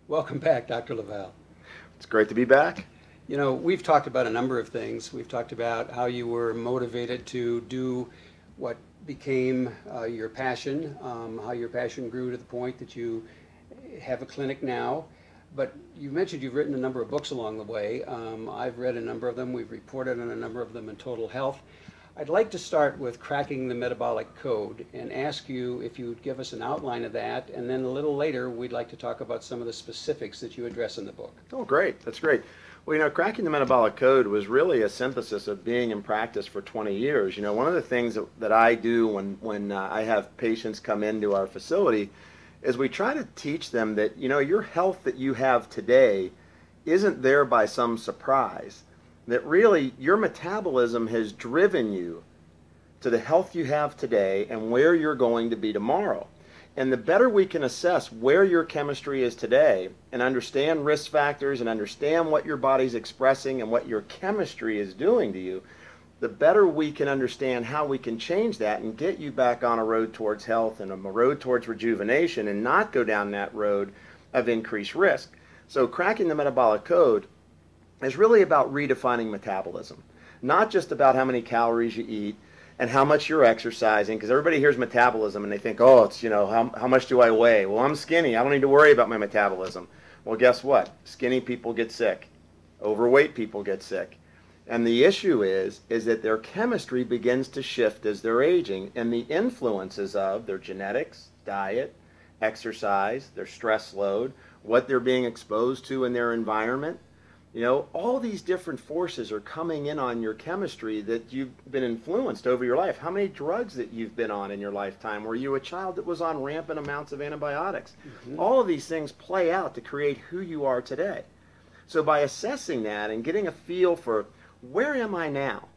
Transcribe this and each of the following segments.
Welcome back, Dr. LaValle. It's great to be back. You know, we've talked about a number of things. We've talked about how you were motivated to do what became your passion, how your passion grew to the point that you have a clinic now. But you mentioned you've written a number of books along the way. I've read a number of them. We've reported on a number of them in Total Health. I'd like to start with cracking the metabolic code and ask you if you would give us an outline of that, and then a little later we'd like to talk about some of the specifics that you address in the book. Oh, great. That's great. Well, you know, cracking the metabolic code was really a synthesis of being in practice for 20 years. You know, one of the things that I do when I have patients come into our facility is we try to teach them that, you know, your health that you have today isn't there by some surprise. That really your metabolism has driven you to the health you have today and where you're going to be tomorrow. And the better we can assess where your chemistry is today and understand risk factors and understand what your body's expressing and what your chemistry is doing to you, the better we can understand how we can change that and get you back on a road towards health and a road towards rejuvenation and not go down that road of increased risk. So cracking the metabolic code is really about redefining metabolism, not just about how many calories you eat and how much you're exercising, because everybody hears metabolism and they think, oh, it's, you know, how much do I weigh? Well, I'm skinny. I don't need to worry about my metabolism. Well, guess what? Skinny people get sick. Overweight people get sick. And the issue is that their chemistry begins to shift as they're aging, and the influences of their genetics, diet, exercise, their stress load, what they're being exposed to in their environment, you know, all these different forces are coming in on your chemistry that you've been influenced over your life. How many drugs that you've been on in your lifetime? Were you a child that was on rampant amounts of antibiotics? Mm-hmm. All of these things play out to create who you are today. So by assessing that and getting a feel for where am I now,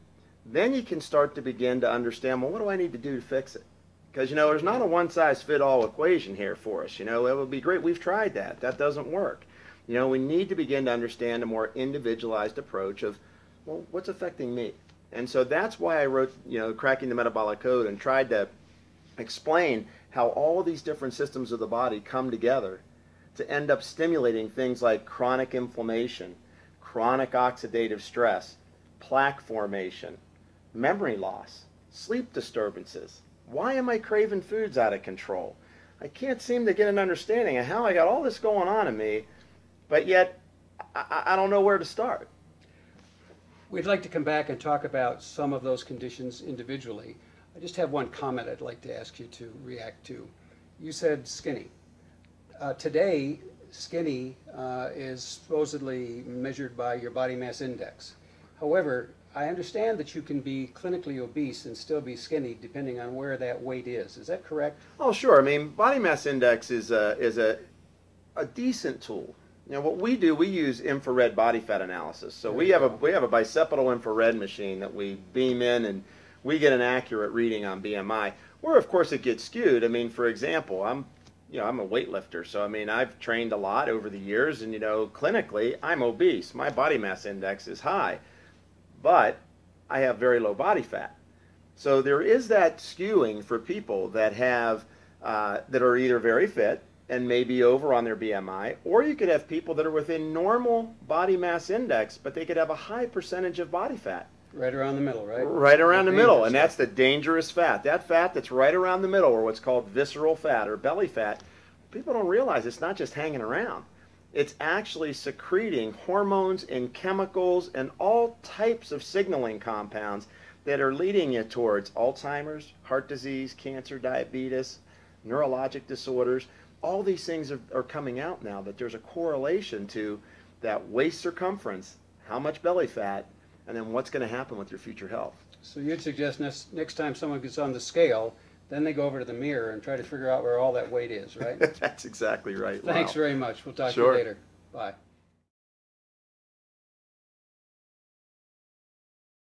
then you can start to begin to understand, well, what do I need to do to fix it? Because, you know, there's not a one-size-fit-all equation here for us. You know, it would be great. We've tried that. That doesn't work. You know, we need to begin to understand a more individualized approach of, well, what's affecting me? And so that's why I wrote, you know, Cracking the Metabolic Code and tried to explain how all these different systems of the body come together to end up stimulating things like chronic inflammation, chronic oxidative stress, plaque formation, memory loss, sleep disturbances. Why am I craving foods out of control? I can't seem to get an understanding of how I got all this going on in me, but yet I don't know where to start. We'd like to come back and talk about some of those conditions individually. I just have one comment I'd like to ask you to react to. You said skinny. Today, skinny is supposedly measured by your body mass index. However, I understand that you can be clinically obese and still be skinny depending on where that weight is. Is that correct? Oh, sure. I mean, body mass index is a decent tool. You know, what we do, we use infrared body fat analysis. So we have a bicipital infrared machine that we beam in, and we get an accurate reading on BMI. Where, of course, it gets skewed. I mean, for example, I'm a weightlifter, so I mean, I've trained a lot over the years, and you know, clinically, I'm obese. My body mass index is high, but I have very low body fat. So there is that skewing for people that have that are either very fit and maybe over on their BMI, or you could have people that are within normal body mass index, but they could have a high percentage of body fat. Right around the middle, right? Right around the middle, and that's the dangerous fat. That fat that's right around the middle, or what's called visceral fat or belly fat, people don't realize it's not just hanging around. It's actually secreting hormones and chemicals and all types of signaling compounds that are leading you towards Alzheimer's, heart disease, cancer, diabetes, neurologic disorders. All these things are coming out now, that there's a correlation to that waist circumference, how much belly fat, and then what's going to happen with your future health. So you'd suggest next time someone gets on the scale, then they go over to the mirror and try to figure out where all that weight is, right? That's exactly right. Thanks Wow. very much. We'll talk to Sure. you later. Bye.